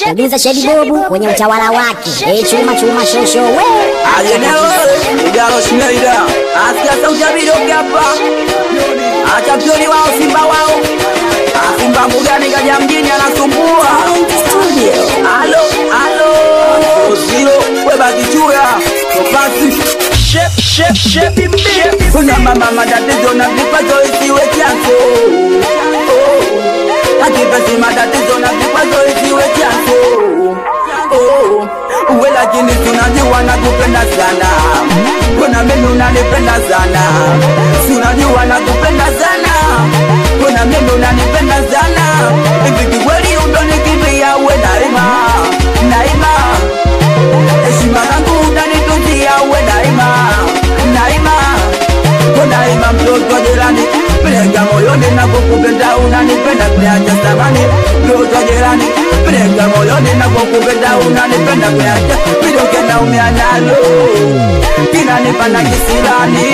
Producer Shedi Bobu kwenye utawala wake. Chuma chuma shosho we. Ajeneo, ujalo Schneider. Asia sauti ya video hapa. Acha mtoni wao Simba wao. Simba mugani kaja mjini anasumbua. Halo, halo. Zero, we baki chura. Topasi. Shep imbe. Kuna mama matatizo na vipato isiwe chanzo. Akipesi matatizo na vipato isiwe chanzo. Uwe lakini tunajua nakupenda sana. Kuna mimi unanipenda sana. Tunajua nakupenda sana. Kuna mimi unanipenda sana. Hivi kweli utanikimbia uwe daima. Daima. Heshima yangu utanitunzia uwe daima. Daima. Kuna ima mtoto jirani. Peleka moyoni na kukupenda unanipenda kuacha samani. Mtoto jirani. Peleka moyoni na kukupenda unanipenda kuacha. Vidoke na umeanalo. Kina nipana kisirani.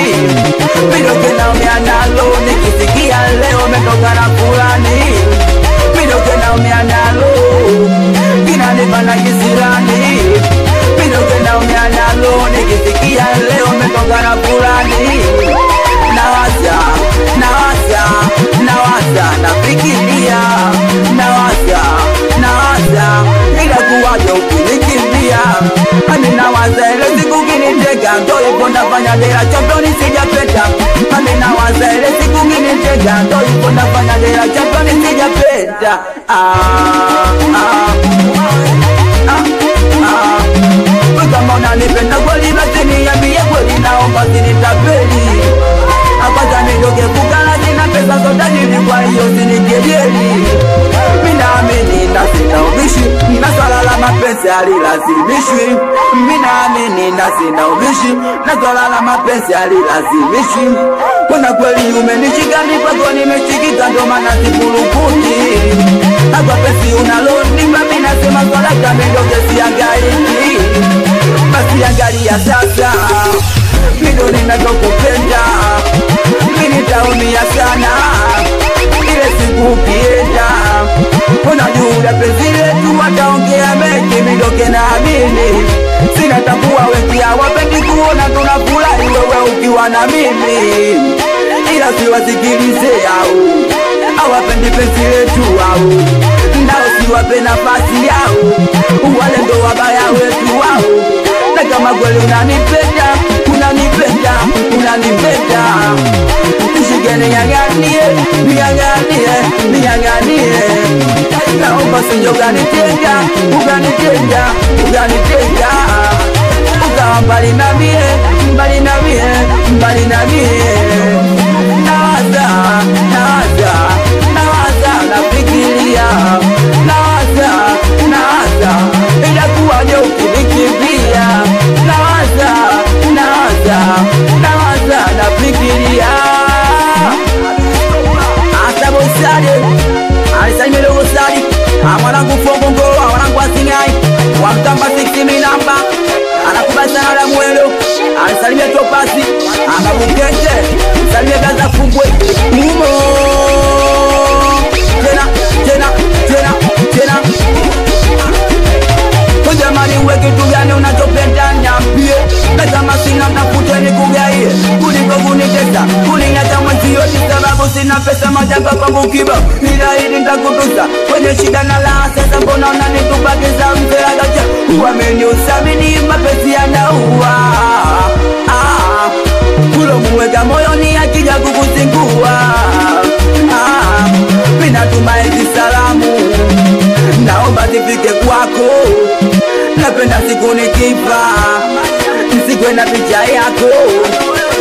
Vidoke na umeanalo. Nikisikia leo metoka na fulani. Vidoke na umeanalo. Kina nipana kisirani. Vidoke na umeanalo. Nikisikia leo metoka na fulani. Nawaza, nafikiria. Nawaza, ila kuwaja ukinikimbia. Mami nawaza, ile siku kinitega. Ndo ipo nafanya dera championi sijapeta. Mami nawaza, ile siku kinitega. Ndo ipo nafanya dera championi sijapeta. Kama unanipenda kweli basi niambie kweli, naomba usinitapeli. Kwanza nidoge kukala sina pesa zote hivi, kwa hiyo usinikejeli. Mimi naamini na sina ubishi, na swala la mapenzi halilazimishwi. Mimi naamini na sina ubishi, na swala la mapenzi halilazimishwi. Kuna kweli umenishika nipako nimeshikika, ndo maana sifurukuti. Hapa pesi unalonipa mimi nasema swala kama ndoge siangaiki. Basi angalia sasa, mimi ninakupenda. Mimi nitaumia sana ile siku ukienda. Unajua penzi letu wataongea mengi, midoke na amini. Sina takuwa wengi hawapendi kuona tunafurahi wewe ukiwa na mimi. Ila siwasikilize hawapendi penzi letu nao siwape nafasi yao. Wale ndo wabaya wetu wao. Na kama kweli unanipenda, nishike nianganie. Naomba sinjo ukanitenga. Ukawa mbali na mie. Nawaza, nafikiria. Nawaza, ila kuwaje ukinikimbia. Nawaza, nafikiria. Asa bosade, alisani melogo sadi. Mwanangu fongongo, mwanangu asingai. Wamtamba 60 minamba. Anakubasa na mwelo. Alisalimia topasi. Akabukete, salimia gaza fungwe. Tena. Jamani uwe kitu gani unachopenda niambie. Kama sina mtafute nikugaie. Kuliko kunitesa, kuniacha mwenzio ni sababu sina pesa, majanga kwangu kiba. Ninaahidi nitakutunza kwenye shida na raha. Sasa mbona unanitubakiza mzee gacha. Wameniusamini mapenzi yanaua. Kulo muweka moyoni akija kukuzingua. Mimi natuma hizi salamu, naomba zifike kwako. Napenda siku nikifa nisikwe na picha yako.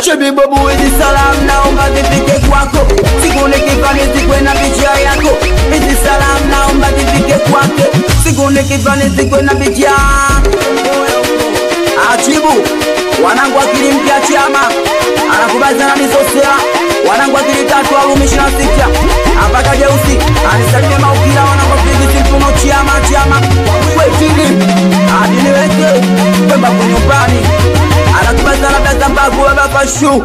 Shedi Bobu hizi salamu naomba zifike kwako. Siku nikifa nisikwe na picha yako. Hizi salamu naomba zifike kwake. Siku nikifa nisikwe na picha. Achibu wanangu akili mpya chama. Anakubaza na nisosea. Wanangu akili tatu alumishi na sita. Apaka jeusi anisalimia maukila. Wanangu akili simpuno chama. Wetini adiniweke Wemba kunyumbani. Anakubaza na beza mbagu weba fashu.